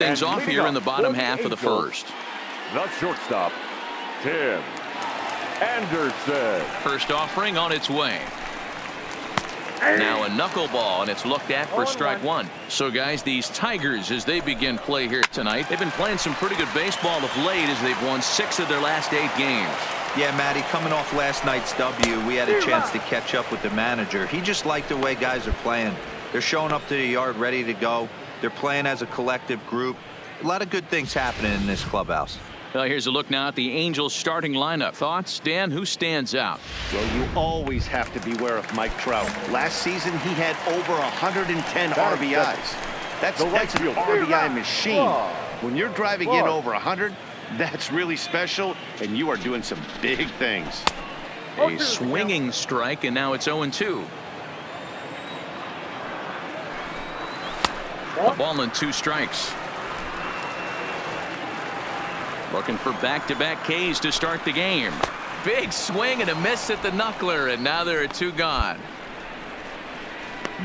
things off here in the bottom half of the first. The shortstop, Tim Anderson. First offering on its way. Now a knuckleball, and it's looked at for strike one. So, guys, these Tigers, as they begin play here tonight, they've been playing some pretty good baseball of late as they've won 6 of their last 8 games. Yeah, Matty, coming off last night's W, we had a chance to catch up with the manager. He just liked the way guys are playing. They're showing up to the yard ready to go. They're playing as a collective group. A lot of good things happening in this clubhouse. Well, here's a look now at the Angels starting lineup. Thoughts, Dan? Who stands out? Well, you always have to beware of Mike Trout. Last season, he had over 110 RBIs. That's an RBI machine. When you're driving in over 100, that's really special, and you are doing some big things. A swinging strike, and now it's 0-2. A ball and 2 strikes. Looking for back-to-back Ks to start the game. Big swing and a miss at the knuckler, and now there are 2 gone.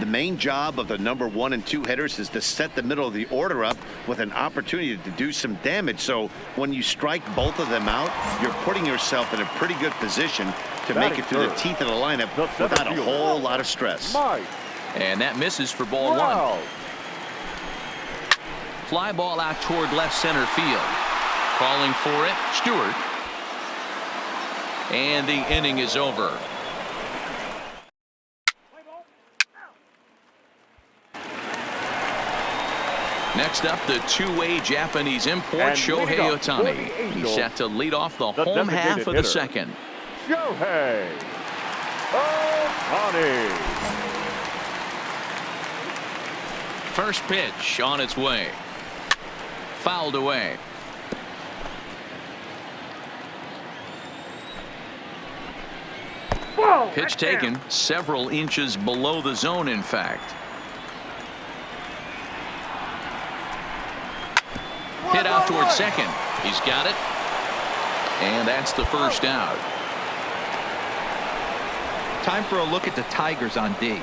The main job of the number 1 and 2 hitters is to set the middle of the order up with an opportunity to do some damage. So when you strike both of them out, you're putting yourself in a pretty good position to make it through the teeth of the lineup without a whole lot of stress. And that misses for ball 1. Fly ball out toward left center field. Calling for it, Stewart. And the inning is over. Next up, the two-way Japanese import, Shohei Ohtani. He's set to lead off the home half of the second. Shohei Ohtani. First pitch on its way. Fouled away. Pitch taken several inches below the zone, in fact. Hit out towards second. He's got it. And that's the first out. Time for a look at the Tigers on D.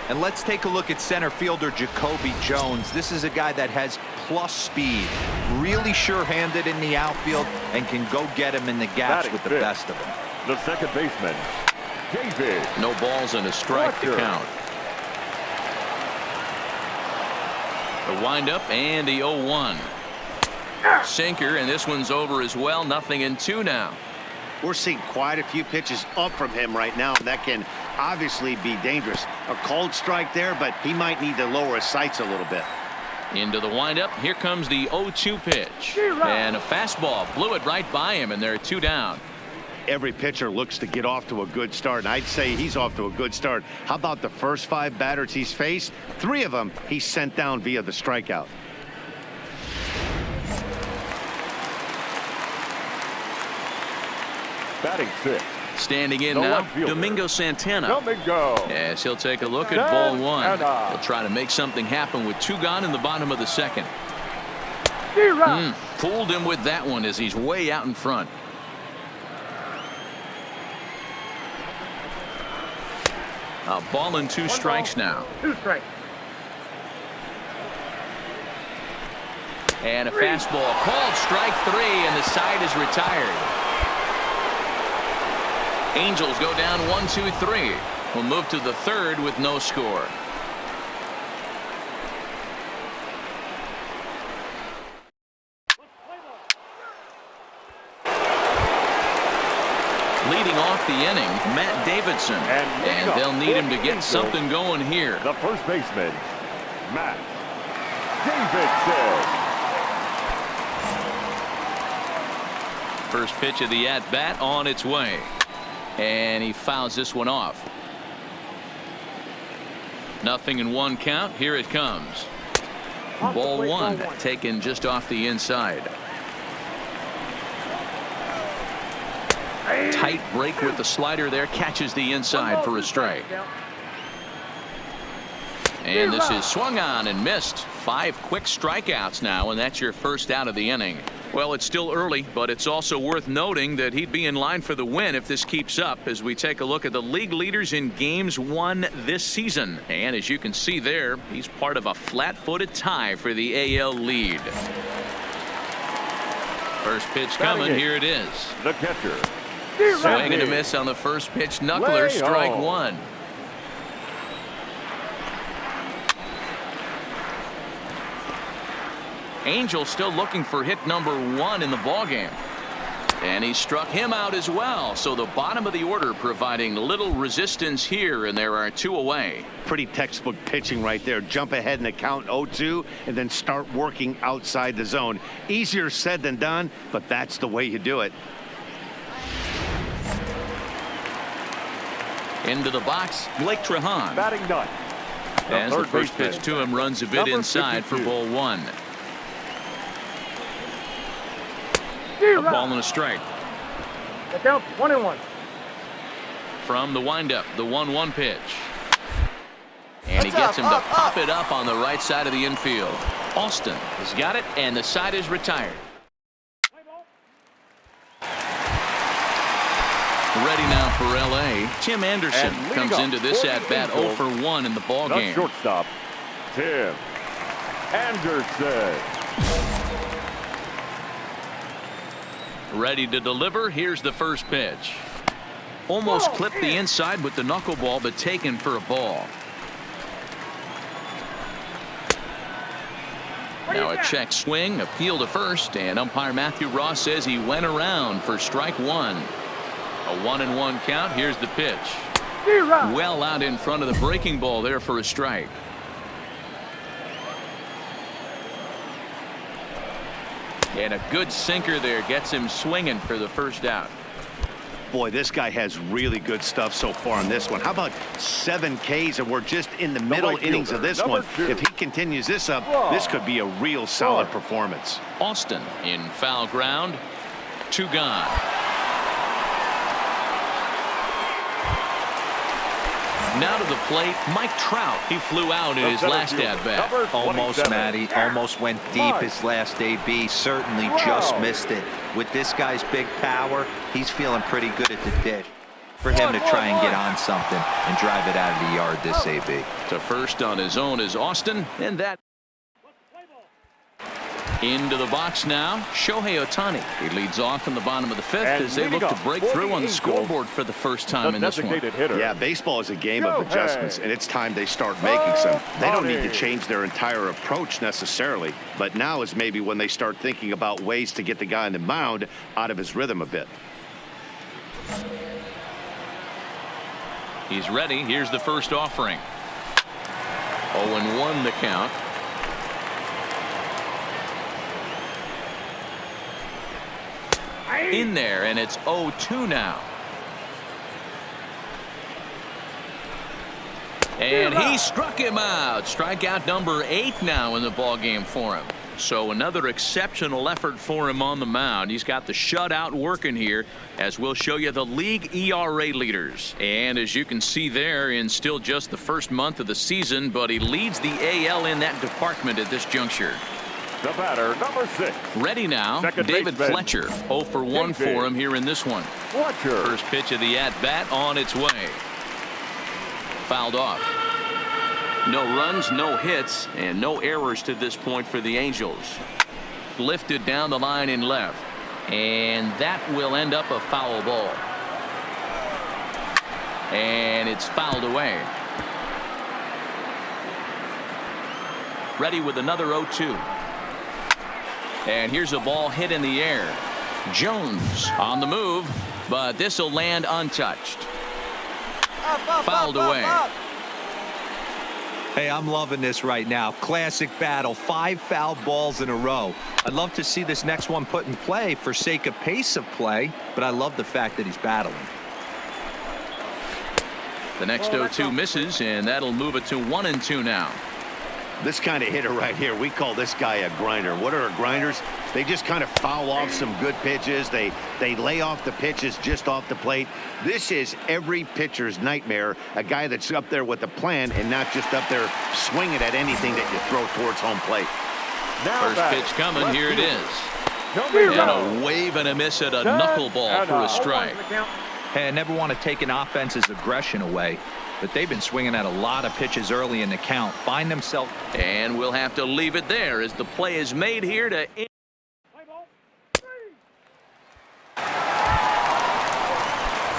And let's take a look at center fielder Jacoby Jones. This is a guy that has plus speed, really sure-handed in the outfield, and can go get him in the gaps with the best of them. The second baseman, David. No balls and a strike to count. The windup and the 0-1. Sinker, and this one's over as well. 0-2 now. We're seeing quite a few pitches up from him right now, and that can obviously be dangerous. A cold strike there, but he might need to lower his sights a little bit. Into the windup. Here comes the 0-2 pitch. And a fastball blew it right by him, and there are 2 down. Every pitcher looks to get off to a good start, and I'd say he's off to a good start. How about the first 5 batters he's faced? 3 of them he sent down via the strikeout. Batting 6. Standing in now, Domingo Santana. Domingo. Yes, he'll take a look at ball 1. He'll try to make something happen with 2 gone in the bottom of the second. Fooled him with that one as he's way out in front. A ball and 2 strikes now. 2 strikes. And a fastball called strike 3, and the side is retired. Angels go down 1-2-3. We'll move to the third with no score. Leading off the inning, Matt Davidson. And they'll need him to get something going here. The first baseman, Matt Davidson. First pitch of the at-bat on its way. And he fouls this one off. 0-1 count. Here it comes. Ball 1 taken just off the inside. Tight break with the slider there. Catches the inside for a strike. And this is swung on and missed. 5 quick strikeouts now, and that's your first out of the inning. Well, it's still early, but it's also worth noting that he'd be in line for the win if this keeps up as we take a look at the league leaders in games won this season. And as you can see there, he's part of a flat-footed tie for the AL lead. First pitch coming. Here it is. The catcher. Swing and a miss on the first pitch. Knuckler, strike one. Angel still looking for hit number 1 in the ballgame. And he struck him out as well. So the bottom of the order providing little resistance here, and there are 2 away. Pretty textbook pitching right there. Jump ahead in the count 0-2 and then start working outside the zone. Easier said than done, but that's the way you do it. Into the box, Blake Trehan. Batting ninth. As the first pitch to him runs a bit inside for ball 1. A ball and a strike. Down 1-1. From the windup, the 1-1 pitch. And he gets him to pop it up on the right side of the infield. Austin has got it, and the side is retired. Ready now for L.A. Tim Anderson comes into this at-bat 0 for 1 in the ballgame. Shortstop, Tim Anderson. Ready to deliver. Here's the first pitch. Almost clipped the inside with the knuckleball, but taken for a ball. Now a check swing, appeal to first, and umpire Matthew Ross says he went around for strike 1. A 1-1 count. Here's the pitch. Well out in front of the breaking ball there for a strike. And a good sinker there gets him swinging for the first out. Boy, this guy has really good stuff so far on this one. How about 7 Ks, and we're just in the middle innings of this one. If he continues this up, this could be a real solid performance. Austin in foul ground. 2 gone. Now to the plate, Mike Trout. He flew out in his last at-bat. Almost, Matty. Almost went deep his last AB. Certainly just missed it. With this guy's big power, he's feeling pretty good at the dish. For him to try and get on something and drive it out of the yard this AB. To first on his own is Austin, and that. Into the box now, Shohei Ohtani. He leads off in the bottom of the 5th as they look to break through on the scoreboard for the first time in this one. Yeah, baseball is a game of adjustments, and it's time they start making some. They don't need to change their entire approach necessarily, but now is maybe when they start thinking about ways to get the guy on the mound out of his rhythm a bit. He's ready. Here's the first offering. 0-1 the count. In there, and it's 0-2 now. And he struck him out. Strikeout number 8 now in the ballgame for him. So another exceptional effort for him on the mound. He's got the shutout working here, as we'll show you the league ERA leaders. And as you can see there, in still just the first month of the season, but he leads the AL in that department at this juncture. The batter, number 6. Ready now, David Fletcher. 0 for 1 for him here in this one. Fletcher. First pitch of the at-bat on its way. Fouled off. No runs, no hits, and no errors to this point for the Angels. Lifted down the line in left. And that will end up a foul ball. And it's fouled away. Ready with another 0-2. And here's a ball hit in the air. Jones on the move, but this will land untouched. Fouled away. Hey, I'm loving this right now. Classic battle. 5 foul balls in a row. I'd love to see this next one put in play for sake of pace of play, but I love the fact that he's battling. The next 0-2 misses, and that'll move it to 1-2 now. This kind of hitter right here, we call this guy a grinder. What are grinders? They just kind of foul off some good pitches. They lay off the pitches just off the plate. This is every pitcher's nightmare, a guy that's up there with a plan and not just up there swinging at anything that you throw towards home plate. First pitch coming. Here it is. And a wave and a miss at a knuckleball for a strike. Hey, I never want to take an offense's aggression away, but they've been swinging at a lot of pitches early in the count. Find themselves. And we'll have to leave it there as the play is made here to end.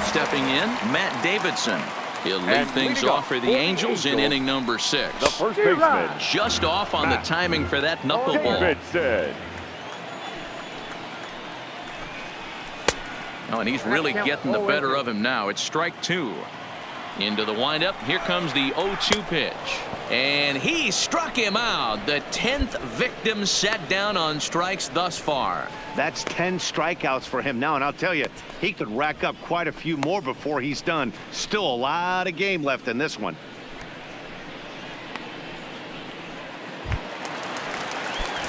Stepping in, Matt Davidson. He'll lead things off for the Angels in inning number 6. The first baseman. Just off on the timing for that knuckleball. Davidson. Oh, and he's really getting the better of him now. It's strike 2. Into the windup. Here comes the 0-2 pitch. And he struck him out. The 10th victim set down on strikes thus far. That's 10 strikeouts for him now, and I'll tell you, he could rack up quite a few more before he's done. Still a lot of game left in this one.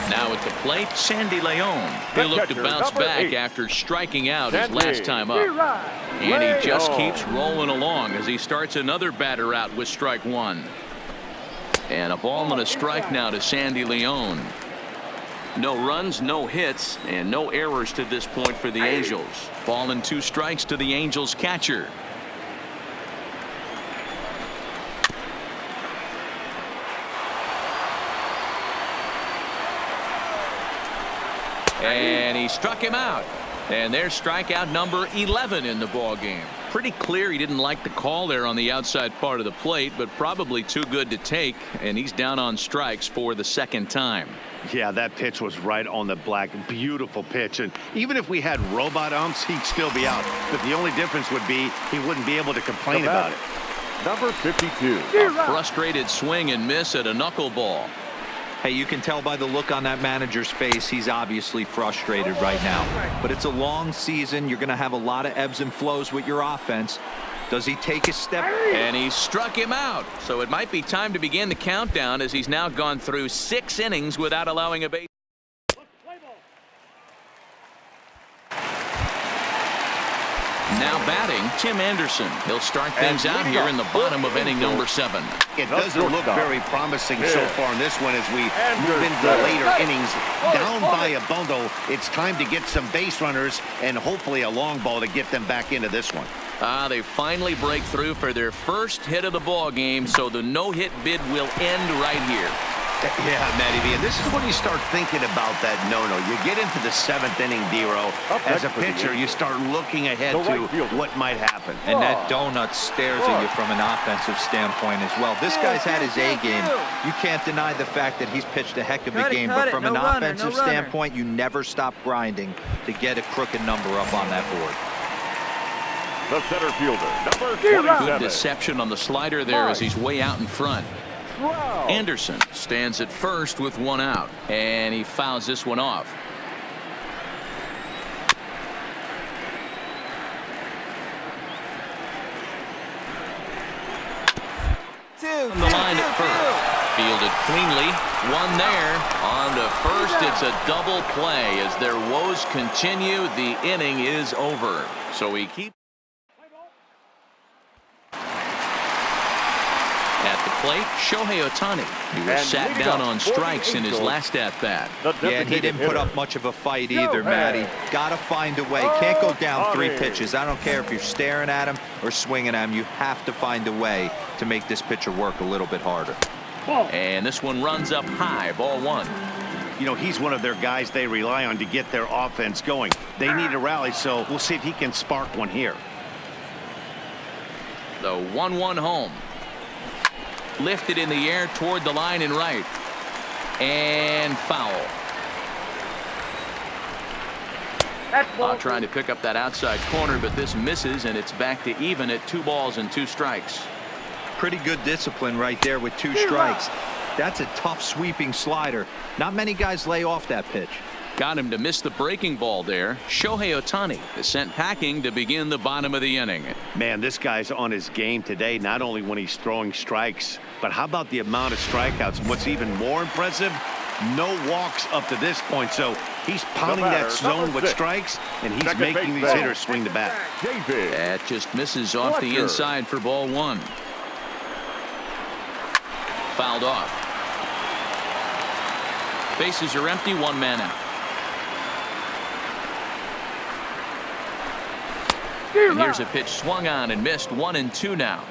Now at the plate, Sandy Leon. He'll look to bounce back after striking out his last time up. And he just keeps rolling along as he starts another batter out with strike 1. And a ball and a strike now to Sandy Leon. No runs, no hits, and no errors to this point for the Angels. Ball and 2 strikes to the Angels catcher. And he struck him out. And there's strikeout number 11 in the ball game. Pretty clear he didn't like the call there on the outside part of the plate, but probably too good to take, and he's down on strikes for the second time. Yeah, that pitch was right on the black. Beautiful pitch. And even if we had robot umps, he'd still be out. But the only difference would be he wouldn't be able to complain about it. Number 52. A frustrated swing and miss at a knuckleball. Hey, you can tell by the look on that manager's face, he's obviously frustrated right now. But it's a long season. You're going to have a lot of ebbs and flows with your offense. Does he take a step? And he struck him out. So it might be time to begin the countdown as he's now gone through 6 innings without allowing a base. Now batting, Tim Anderson. He'll start things out here in the bottom of inning number 7. It doesn't look very promising so far in this one as we move into the later innings. Down by a bundle, it's time to get some base runners and hopefully a long ball to get them back into this one. They finally break through for their first hit of the ball game, so the no-hit bid will end right here. Yeah, Matty V, and this is when you start thinking about that no-no. You get into the 7th inning, D-Row. As a pitcher, you start looking ahead to what might happen. And that donut stares at you from an offensive standpoint as well. This guy's had his A game. You can't deny the fact that he's pitched a heck of a game, but from an offensive standpoint, you never stop grinding to get a crooked number up on that board. The center fielder, number 47. Good deception on the slider there as he's way out in front. Anderson stands at first with 1 out, and he fouls this one off. On the line at first. Fielded cleanly. 1 there. On to first. It's a double play as their woes continue. The inning is over. So he keeps. At the plate, Shohei Ohtani. He was sat down on strikes in his last at-bat. Yeah, and he didn't put up much of a fight either, Matty. Got to find a way. Can't go down 3 pitches. I don't care if you're staring at him or swinging at him. You have to find a way to make this pitcher work a little bit harder. And this one runs up high, ball 1. You know, he's one of their guys they rely on to get their offense going. They need a rally, so we'll see if he can spark one here. The 1-1 home. Lifted in the air toward the line and right. And foul. Trying to pick up that outside corner, but this misses, and it's back to even at 2 balls and 2 strikes. Pretty good discipline right there with 2 strikes. That's a tough sweeping slider. Not many guys lay off that pitch. Got him to miss the breaking ball there. Shohei Ohtani is sent packing to begin the bottom of the inning. Man, this guy's on his game today, not only when he's throwing strikes, but how about the amount of strikeouts? And what's even more impressive, no walks up to this point. So he's pounding that zone with strikes, and he's making these hitters swing the bat. That just misses off the inside for ball 1. Fouled off. Bases are empty, 1 man out. And here's a pitch swung on and missed. 1-2 now.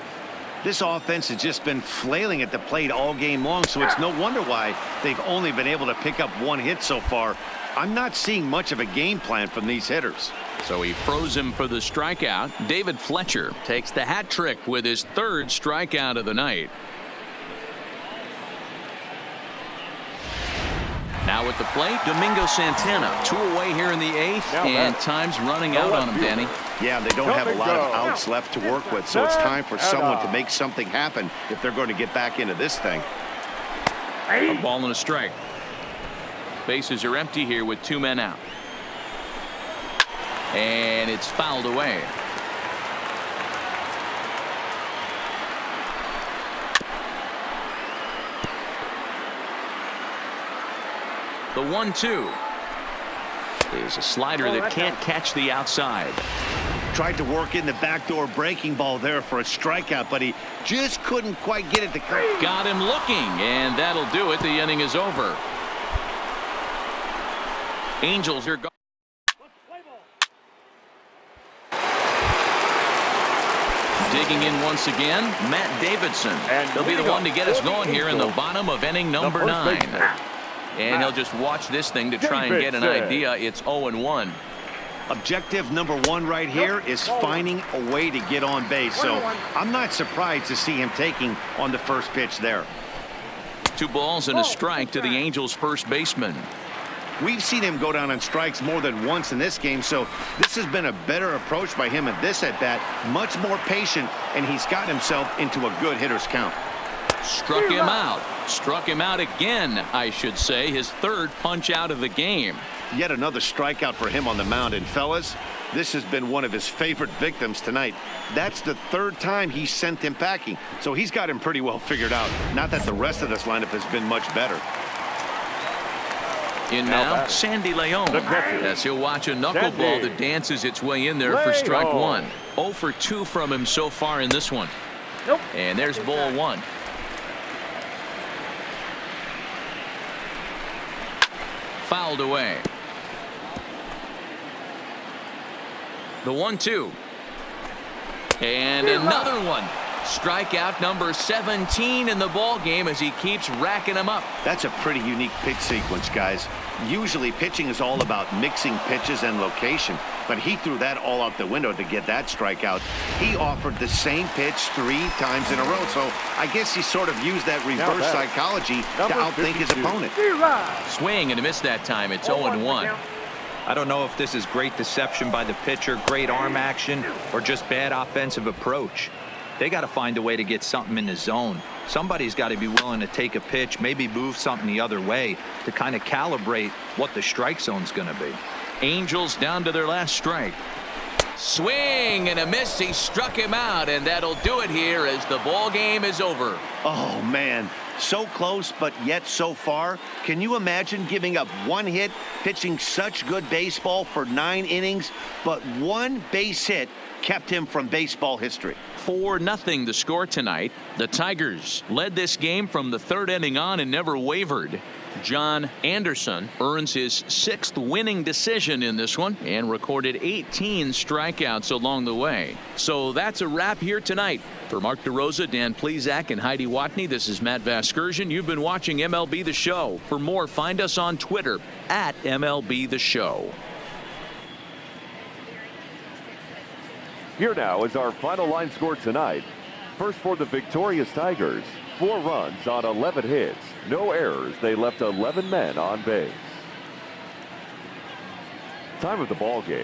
This offense has just been flailing at the plate all game long, so it's no wonder why they've only been able to pick up one hit so far. I'm not seeing much of a game plan from these hitters. So he froze him for the strikeout. David Fletcher takes the hat trick with his third strikeout of the night. Now at the plate, Domingo Santana. 2 away here in the 8th, and time's running out on him, Danny. Yeah, they don't have a lot of outs left to work with, so it's time for someone to make something happen if they're going to get back into this thing. A ball and a strike. Bases are empty here with 2 men out. And it's fouled away. The 1-2 is a slider that can't catch the outside. Tried to work in the backdoor breaking ball there for a strikeout, but he just couldn't quite get it to come. Got him looking, and that'll do it. The inning is over. Angels are gone. Digging in once again, Matt Davidson. He'll be the one to get us going here in the bottom of inning number 9. And he'll just watch this thing to try and get an idea. It's 0-1. Objective number 1 right here is finding a way to get on base. So I'm not surprised to see him taking on the first pitch there. 2 balls and a strike to the Angels' first baseman. We've seen him go down on strikes more than once in this game, so this has been a better approach by him at this at-bat. Much more patient, and he's got himself into a good hitter's count. Struck him out. Struck him out again, I should say. His 3rd punch out of the game. Yet another strikeout for him on the mound. And fellas, this has been one of his favorite victims tonight. That's the 3rd time he sent him packing. So he's got him pretty well figured out. Not that the rest of this lineup has been much better. In now, Sandy Leon, as he'll watch a knuckleball that dances its way in there for strike 1. 0 for 2 from him so far in this one. And there's ball 1. Fouled away. The 1-2. And another one. Strikeout number 17 in the ball game as he keeps racking them up. That's a pretty unique pitch sequence, guys. Usually pitching is all about mixing pitches and location, but he threw that all out the window to get that strikeout. He offered the same pitch 3 times in a row, so I guess he sort of used that reverse psychology to outthink his opponent. Swing and a miss that time. It's 0-1. I don't know if this is great deception by the pitcher, great arm action, or just bad offensive approach. They got to find a way to get something in the zone. Somebody's got to be willing to take a pitch, maybe move something the other way to kind of calibrate what the strike zone's going to be. Angels down to their last strike. Swing and a miss. He struck him out, and that'll do it here as the ball game is over. Oh, man. So close, but yet so far. Can you imagine giving up 1 hit, pitching such good baseball for 9 innings, but 1 base hit kept him from baseball history? 4-0 the score tonight. The Tigers led this game from the 3rd inning on and never wavered. John Anderson earns his 6th winning decision in this one and recorded 18 strikeouts along the way. So that's a wrap here tonight. For Mark DeRosa, Dan Plesac, and Heidi Watney, this is Matt Vasgersian. You've been watching MLB The Show. For more, find us on Twitter at MLB The Show. Here now is our final line score tonight. First for the victorious Tigers, 4 runs on 11 hits, no errors. They left 11 men on base. Time of the ball game.